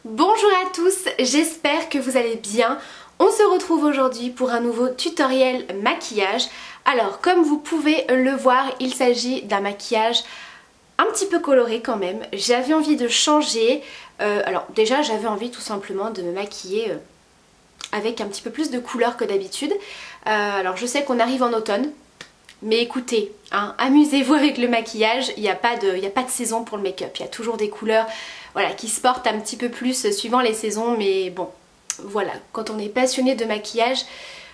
Bonjour à tous, j'espère que vous allez bien. On se retrouve aujourd'hui pour un nouveau tutoriel maquillage. Alors comme vous pouvez le voir, il s'agit d'un maquillage un petit peu coloré quand même. J'avais envie de changer. Alors déjà j'avais envie tout simplement de me maquiller avec un petit peu plus de couleurs que d'habitude. Alors je sais qu'on arrive en automne. Mais écoutez, hein, amusez-vous avec le maquillage, il n'y a pas de saison pour le make-up, il y a toujours des couleurs voilà, qui se portent un petit peu plus suivant les saisons, mais bon, voilà, quand on est passionné de maquillage,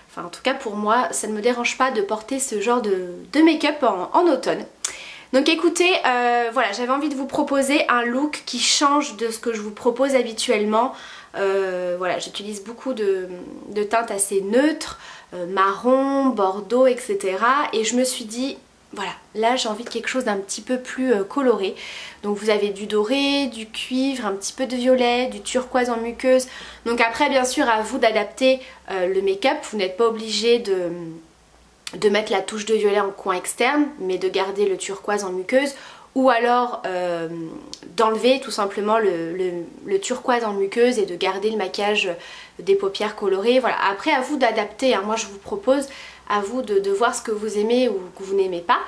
enfin en tout cas pour moi, ça ne me dérange pas de porter ce genre de make-up en automne. Donc écoutez, voilà, j'avais envie de vous proposer un look qui change de ce que je vous propose habituellement. Voilà, j'utilise beaucoup de teintes assez neutres, marron, bordeaux, etc. Et je me suis dit, voilà, là j'ai envie de quelque chose d'un petit peu plus coloré. Donc vous avez du doré, du cuivre, un petit peu de violet, du turquoise en muqueuse. Donc après bien sûr à vous d'adapter le make-up, vous n'êtes pas obligé de mettre la touche de violet en coin externe, mais de garder le turquoise en muqueuse, ou alors d'enlever tout simplement le turquoise en muqueuse et de garder le maquillage des paupières colorées. Voilà, après à vous d'adapter, hein. Moi je vous propose à vous de voir ce que vous aimez ou que vous n'aimez pas.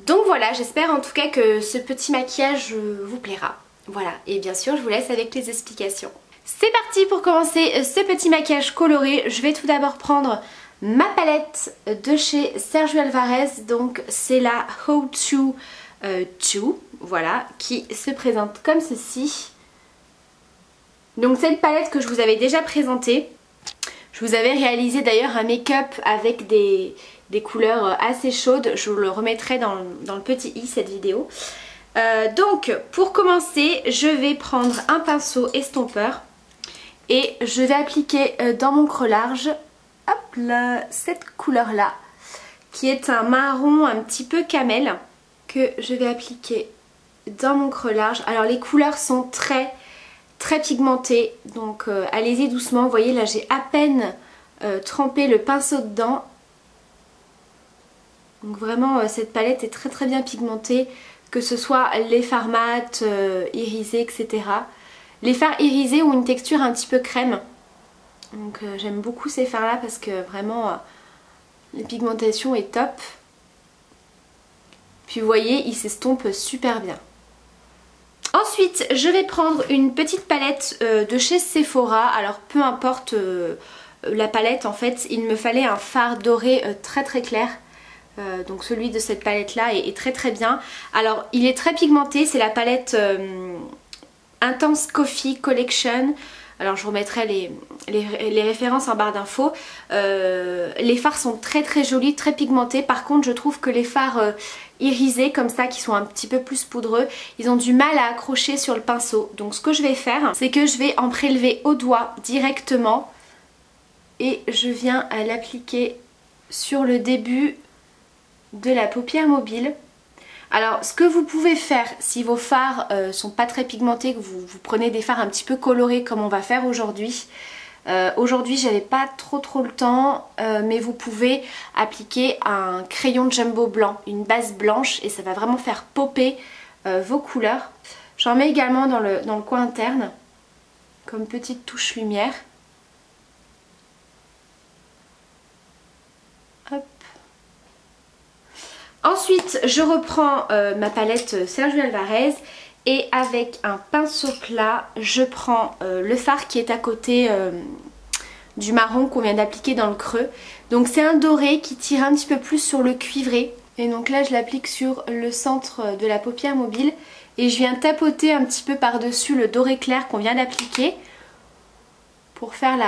Donc voilà, j'espère en tout cas que ce petit maquillage vous plaira. Voilà, et bien sûr je vous laisse avec les explications. C'est parti pour commencer ce petit maquillage coloré. Je vais tout d'abord prendre ma palette de chez Sergio Alvarez, donc c'est la How To 2, voilà, qui se présente comme ceci. Donc c'est une palette que je vous avais déjà présentée. Je vous avais réalisé d'ailleurs un make-up avec des couleurs assez chaudes. Je vous le remettrai dans le petit i cette vidéo. Donc pour commencer, je vais prendre un pinceau estompeur et je vais appliquer dans mon creux large, hop là, cette couleur là, qui est un marron un petit peu camel, que je vais appliquer dans mon creux large. Alors les couleurs sont très pigmentées, donc allez-y doucement. Vous voyez là j'ai à peine trempé le pinceau dedans. Donc vraiment cette palette est très bien pigmentée, que ce soit les fards mat, irisés, etc. Les fards irisés ont une texture un petit peu crème. Donc j'aime beaucoup ces fards là parce que vraiment la pigmentation est top. Puis vous voyez, il s'estompe super bien. Ensuite, je vais prendre une petite palette de chez Sephora. Alors peu importe la palette, en fait, il me fallait un fard doré très clair. Donc celui de cette palette là est très bien. Alors il est très pigmenté, c'est la palette Intense Coffee Collection. Alors je vous remettrai les références en barre d'infos. Les fards sont très jolis, très pigmentés. Par contre je trouve que les fards irisés comme ça, qui sont un petit peu plus poudreux, ils ont du mal à accrocher sur le pinceau. Donc ce que je vais faire, c'est que je vais en prélever au doigt directement. Et je viens à l'appliquer sur le début de la paupière mobile. Alors ce que vous pouvez faire si vos fards sont pas très pigmentés, que vous prenez des fards un petit peu colorés comme on va faire aujourd'hui. Aujourd'hui j'avais pas trop le temps, mais vous pouvez appliquer un crayon jumbo blanc, une base blanche, et ça va vraiment faire popper vos couleurs. J'en mets également dans le coin interne comme petite touche lumière. Hop. Ensuite je reprends ma palette Sergio Alvarez et avec un pinceau plat je prends le fard qui est à côté du marron qu'on vient d'appliquer dans le creux. Donc c'est un doré qui tire un petit peu plus sur le cuivré. Et donc là je l'applique sur le centre de la paupière mobile et je viens tapoter un petit peu par dessus le doré clair qu'on vient d'appliquer pour faire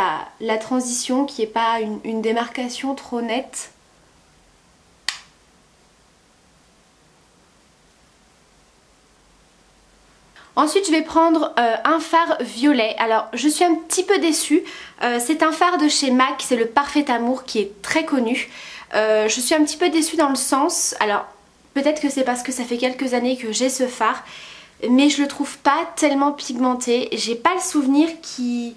la transition, qui n'est pas une démarcation trop nette. Ensuite je vais prendre un fard violet. Alors je suis un petit peu déçue, c'est un fard de chez MAC, c'est le Parfait Amour qui est très connu. Je suis un petit peu déçue dans le sens, alors peut-être que c'est parce que ça fait quelques années que j'ai ce fard, mais je le trouve pas tellement pigmenté. J'ai pas le souvenir qu'il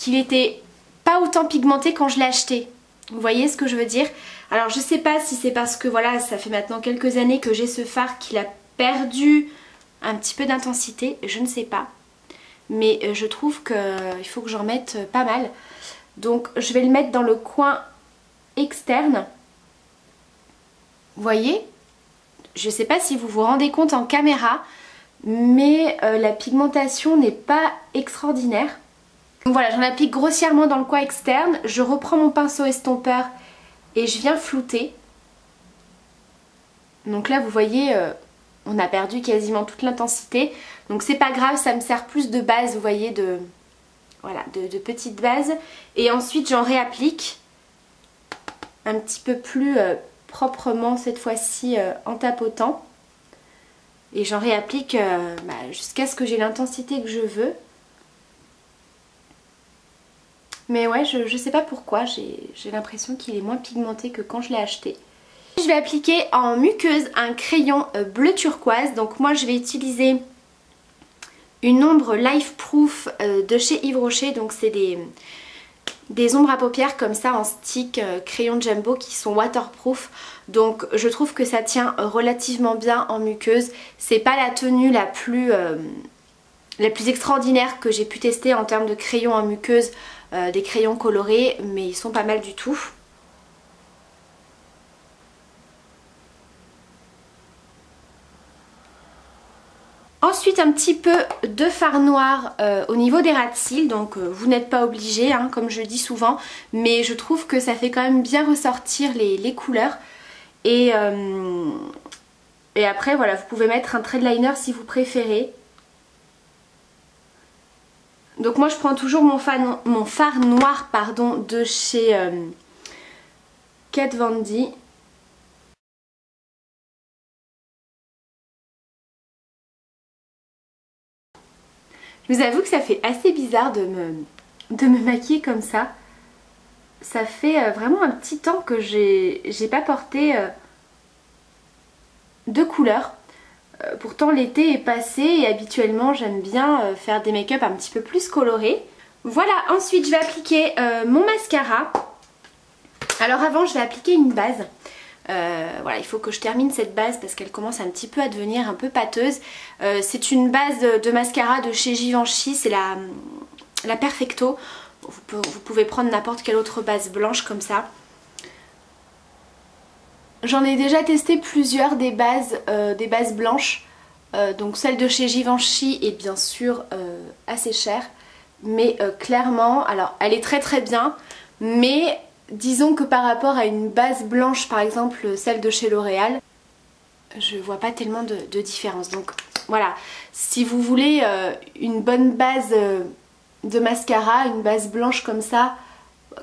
était pas autant pigmenté quand je l'ai acheté. Vous voyez ce que je veux dire? Alors je sais pas si c'est parce que voilà, ça fait maintenant quelques années que j'ai ce fard qu'il a perdu un petit peu d'intensité, je ne sais pas. mais je trouve qu'il faut que j'en mette pas mal. Donc je vais le mettre dans le coin externe. Vous voyez, je ne sais pas si vous vous rendez compte en caméra, mais la pigmentation n'est pas extraordinaire. Donc voilà, j'en applique grossièrement dans le coin externe. Je reprends mon pinceau estompeur et je viens flouter. Donc là vous voyez, on a perdu quasiment toute l'intensité. Donc c'est pas grave, ça me sert plus de base, vous voyez, voilà, de petite base. Et ensuite j'en réapplique un petit peu plus proprement cette fois-ci en tapotant. Et j'en réapplique jusqu'à ce que j'ai l'intensité que je veux. Mais ouais, je sais pas pourquoi, j'ai l'impression qu'il est moins pigmenté que quand je l'ai acheté. Je vais appliquer en muqueuse un crayon bleu turquoise. Donc moi je vais utiliser une ombre Life Proof de chez Yves Rocher. Donc c'est des ombres à paupières comme ça en stick crayon jumbo qui sont waterproof. Donc je trouve que ça tient relativement bien en muqueuse. C'est pas la tenue la plus extraordinaire que j'ai pu tester en termes de crayons en muqueuse, des crayons colorés, mais ils sont pas mal du tout. Ensuite un petit peu de fard noir au niveau des ras de cils, donc vous n'êtes pas obligé hein, comme je dis souvent, mais je trouve que ça fait quand même bien ressortir les couleurs. Et après voilà, vous pouvez mettre un trait de liner si vous préférez. Donc moi je prends toujours mon fard noir pardon, de chez Kat Von D. Je vous avoue que ça fait assez bizarre de me maquiller comme ça. Ça fait vraiment un petit temps que j'ai pas porté de couleur. Pourtant l'été est passé et habituellement j'aime bien faire des make-up un petit peu plus colorés. Voilà, ensuite je vais appliquer mon mascara. Alors avant je vais appliquer une base. Voilà, il faut que je termine cette base parce qu'elle commence un petit peu à devenir un peu pâteuse. C'est une base de mascara de chez Givenchy, c'est la Perfecto. Vous pouvez prendre n'importe quelle autre base blanche comme ça. J'en ai déjà testé plusieurs des bases blanches. Donc celle de chez Givenchy est bien sûr assez chère. Mais clairement, alors elle est très très bien, mais disons que par rapport à une base blanche, par exemple celle de chez L'Oréal, je vois pas tellement de différence. Donc voilà, si vous voulez une bonne base de mascara, une base blanche comme ça,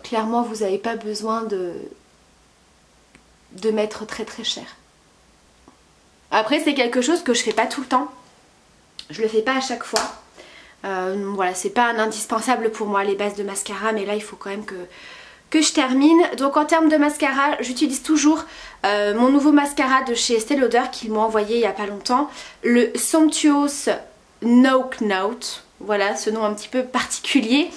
clairement vous n'avez pas besoin de mettre très très cher. Après c'est quelque chose que je fais pas tout le temps, je le fais pas à chaque fois. Voilà, c'est pas un indispensable pour moi les bases de mascara, mais là il faut quand même que je termine. Donc en termes de mascara, j'utilise toujours mon nouveau mascara de chez Estée Lauder qu'ils m'ont envoyé il y a pas longtemps, le Somptuous Knock Note. Voilà, ce nom un petit peu particulier.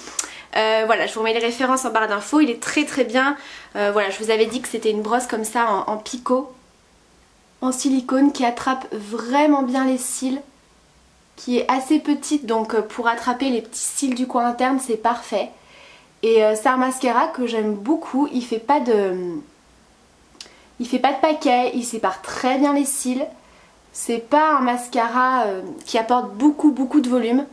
Voilà, je vous mets les références en barre d'infos, il est très très bien. Voilà, je vous avais dit que c'était une brosse comme ça en picot, en silicone, qui attrape vraiment bien les cils, qui est assez petite, donc pour attraper les petits cils du coin interne c'est parfait. Et c'est un mascara que j'aime beaucoup, il fait pas de paquet, il sépare très bien les cils. C'est pas un mascara qui apporte beaucoup de volume.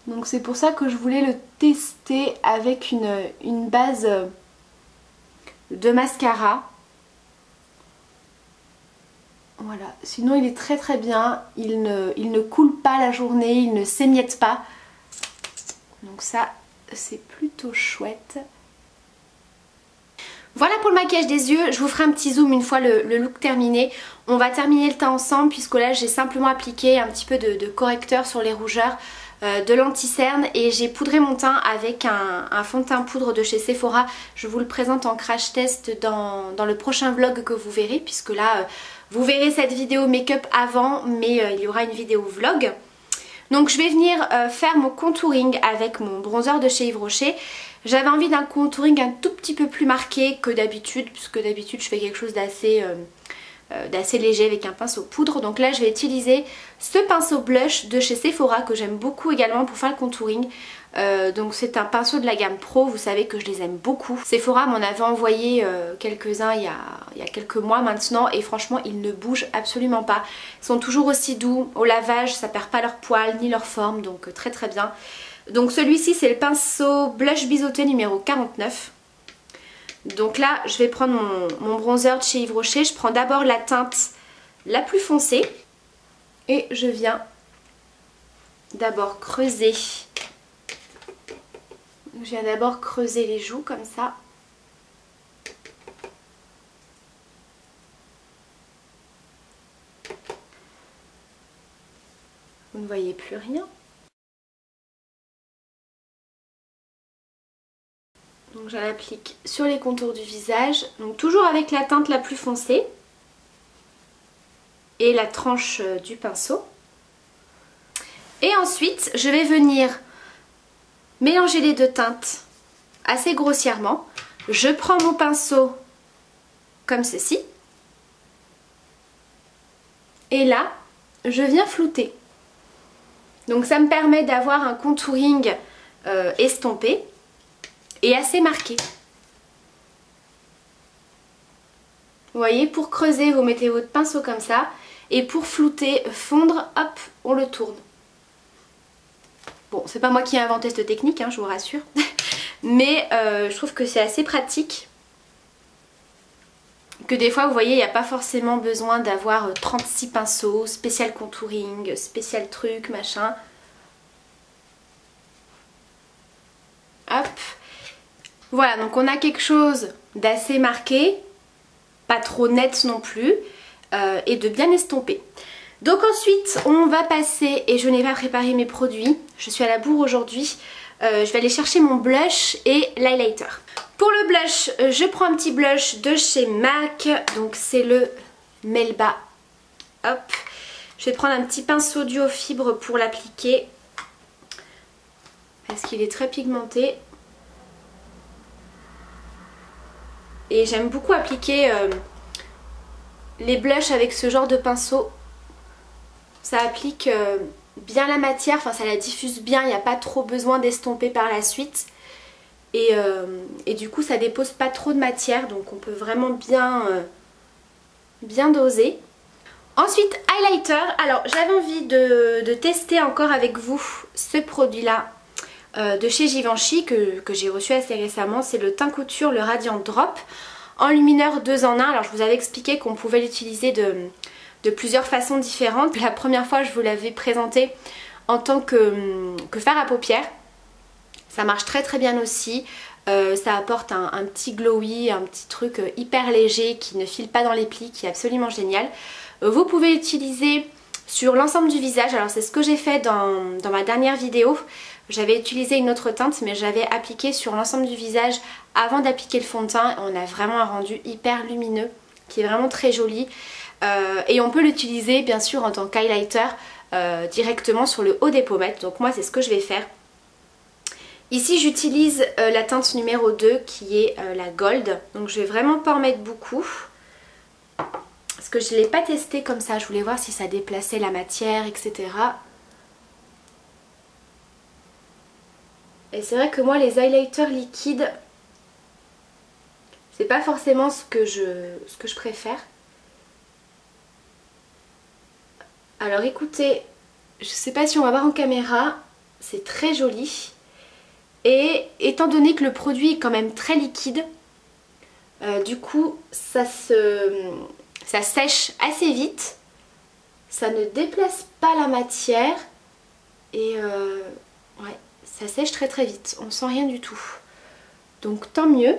Donc c'est pour ça que je voulais le tester avec une base de mascara. Voilà, sinon il est très très bien, il ne coule pas la journée, il ne s'émiette pas. Donc ça c'est plutôt chouette. Voilà pour le maquillage des yeux, je vous ferai un petit zoom une fois le look terminé. On va terminer le teint ensemble puisque là j'ai simplement appliqué un petit peu de correcteur sur les rougeurs, de l'anti-cerne, et j'ai poudré mon teint avec un fond de teint poudre de chez Sephora. Je vous le présente en crash test dans le prochain vlog que vous verrez, puisque là vous verrez cette vidéo make-up avant, mais il y aura une vidéo vlog. Donc je vais venir faire mon contouring avec mon bronzer de chez Yves Rocher. J'avais envie d'un contouring un tout petit peu plus marqué que d'habitude, puisque d'habitude je fais quelque chose d'assez d'assez léger avec un pinceau poudre. Donc là je vais utiliser ce pinceau blush de chez Sephora que j'aime beaucoup également pour faire le contouring. Donc c'est un pinceau de la gamme Pro, vous savez que je les aime beaucoup. Sephora m'en avait envoyé quelques-uns il y a quelques mois maintenant et franchement ils ne bougent absolument pas. Ils sont toujours aussi doux, au lavage ça perd pas leur poil ni leur forme, donc très très bien. Donc celui-ci c'est le pinceau blush biseauté numéro 49. Donc là je vais prendre mon bronzer de chez Yves Rocher. Je prends d'abord la teinte la plus foncée et je viens d'abord creuser. Je viens d'abord creuser les joues comme ça. Vous ne voyez plus rien. Donc je l'applique sur les contours du visage. Donc toujours avec la teinte la plus foncée. Et la tranche du pinceau. Et ensuite je vais venir mélanger les deux teintes assez grossièrement. Je prends mon pinceau comme ceci. Et là, je viens flouter. Donc ça me permet d'avoir un contouring estompé et assez marqué. Vous voyez, pour creuser, vous mettez votre pinceau comme ça. Et pour flouter, fondre, hop, on le tourne. Bon, c'est pas moi qui ai inventé cette technique, hein, je vous rassure. Mais je trouve que c'est assez pratique. Que des fois, vous voyez, il n'y a pas forcément besoin d'avoir 36 pinceaux, spécial contouring, spécial truc, machin. Hop. Voilà, donc on a quelque chose d'assez marqué, pas trop net non plus, et de bien estompé. Donc ensuite on va passer, et je n'ai pas préparé mes produits, je suis à la bourre aujourd'hui, je vais aller chercher mon blush et l'highlighter. Pour le blush, je prends un petit blush de chez MAC, donc c'est le Melba. Hop, je vais prendre un petit pinceau duo fibre pour l'appliquer, parce qu'il est très pigmenté. Et j'aime beaucoup appliquer les blushs avec ce genre de pinceau. Ça applique bien la matière, enfin ça la diffuse bien, il n'y a pas trop besoin d'estomper par la suite. Et du coup ça dépose pas trop de matière, donc on peut vraiment bien doser. Ensuite highlighter, alors j'avais envie de tester encore avec vous ce produit là de chez Givenchy que j'ai reçu assez récemment. C'est le Teint Couture, le Radiant Drop, enlumineur 2 en 1. Alors je vous avais expliqué qu'on pouvait l'utiliser de plusieurs façons différentes. La première fois je vous l'avais présenté en tant que fard à paupières. Ça marche très très bien aussi. Ça apporte un petit glowy, un petit truc hyper léger qui ne file pas dans les plis, qui est absolument génial. Vous pouvez l'utiliser sur l'ensemble du visage. Alors c'est ce que j'ai fait dans ma dernière vidéo. J'avais utilisé une autre teinte mais j'avais appliqué sur l'ensemble du visage avant d'appliquer le fond de teint. On a vraiment un rendu hyper lumineux qui est vraiment très joli. Et on peut l'utiliser bien sûr en tant qu'highlighter directement sur le haut des pommettes. Donc moi c'est ce que je vais faire. Ici j'utilise la teinte numéro 2 qui est la Gold. Donc je vais vraiment pas en mettre beaucoup. Parce que je ne l'ai pas testé comme ça. Je voulais voir si ça déplaçait la matière, etc. Et c'est vrai que moi les highlighters liquides, c'est pas forcément ce que je préfère. Alors écoutez, je sais pas si on va voir en caméra, c'est très joli. Et étant donné que le produit est quand même très liquide, du coup ça sèche assez vite. Ça ne déplace pas la matière. Et ouais, ça sèche très très vite, on sent rien du tout. Donc tant mieux.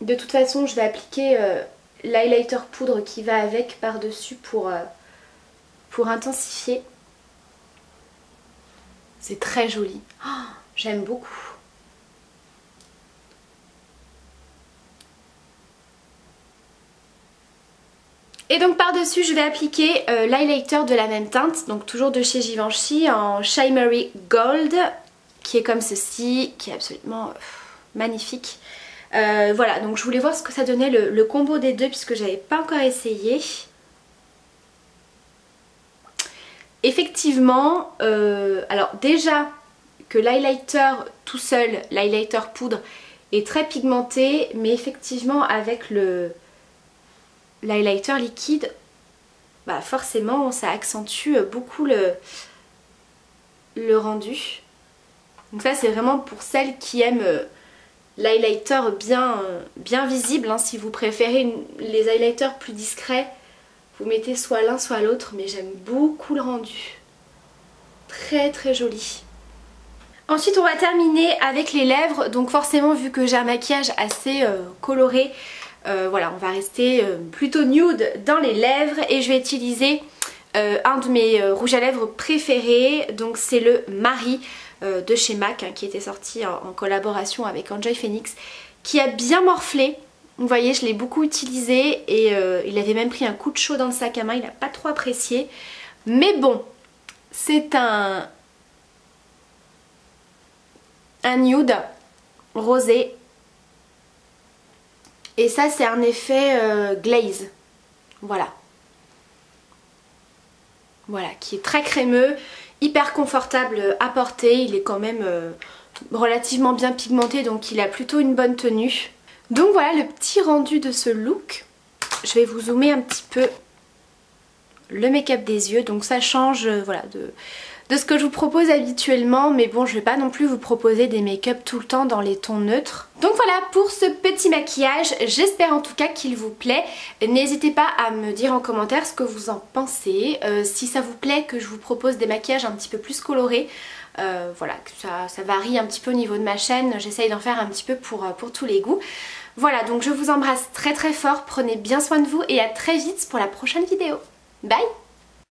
De toute façon je vais appliquer l'highlighter poudre qui va avec par-dessus pour intensifier. C'est très joli, oh, j'aime beaucoup. Et donc par-dessus je vais appliquer l'highlighter de la même teinte, donc toujours de chez Givenchy en Shimmery Gold, qui est comme ceci, qui est absolument magnifique. Voilà, donc je voulais voir ce que ça donnait le combo des deux puisque j'avais pas encore essayé. Effectivement, alors déjà que l'highlighter tout seul, l'highlighter poudre, est très pigmenté, mais effectivement avec l'highlighter liquide, bah forcément ça accentue beaucoup le rendu. Donc ça c'est vraiment pour celles qui aiment l'highlighter bien visible, hein. Si vous préférez les highlighters plus discrets, vous mettez soit l'un soit l'autre, mais j'aime beaucoup le rendu. Très très joli. Ensuite on va terminer avec les lèvres, donc forcément vu que j'ai un maquillage assez coloré, voilà, on va rester plutôt nude dans les lèvres et je vais utiliser un de mes rouges à lèvres préférés, donc c'est le Marie de chez MAC, hein, qui était sorti en collaboration avec Enjoy Phoenix, qui a bien morflé. Vous voyez, je l'ai beaucoup utilisé et il avait même pris un coup de chaud dans le sac à main, il n'a pas trop apprécié. Mais bon, c'est un nude rosé. Et ça c'est un effet glaze. Voilà. Voilà, qui est très crémeux, hyper confortable à porter. Il est quand même relativement bien pigmenté, donc il a plutôt une bonne tenue. Donc voilà le petit rendu de ce look. Je vais vous zoomer un petit peu le make-up des yeux. Donc ça change voilà, de ce que je vous propose habituellement, mais bon, je vais pas non plus vous proposer des make-up tout le temps dans les tons neutres. Donc voilà pour ce petit maquillage, j'espère en tout cas qu'il vous plaît. N'hésitez pas à me dire en commentaire ce que vous en pensez, si ça vous plaît que je vous propose des maquillages un petit peu plus colorés. Voilà, que ça varie un petit peu au niveau de ma chaîne, j'essaye d'en faire un petit peu pour tous les goûts. Voilà, donc je vous embrasse très très fort, prenez bien soin de vous et à très vite pour la prochaine vidéo. Bye!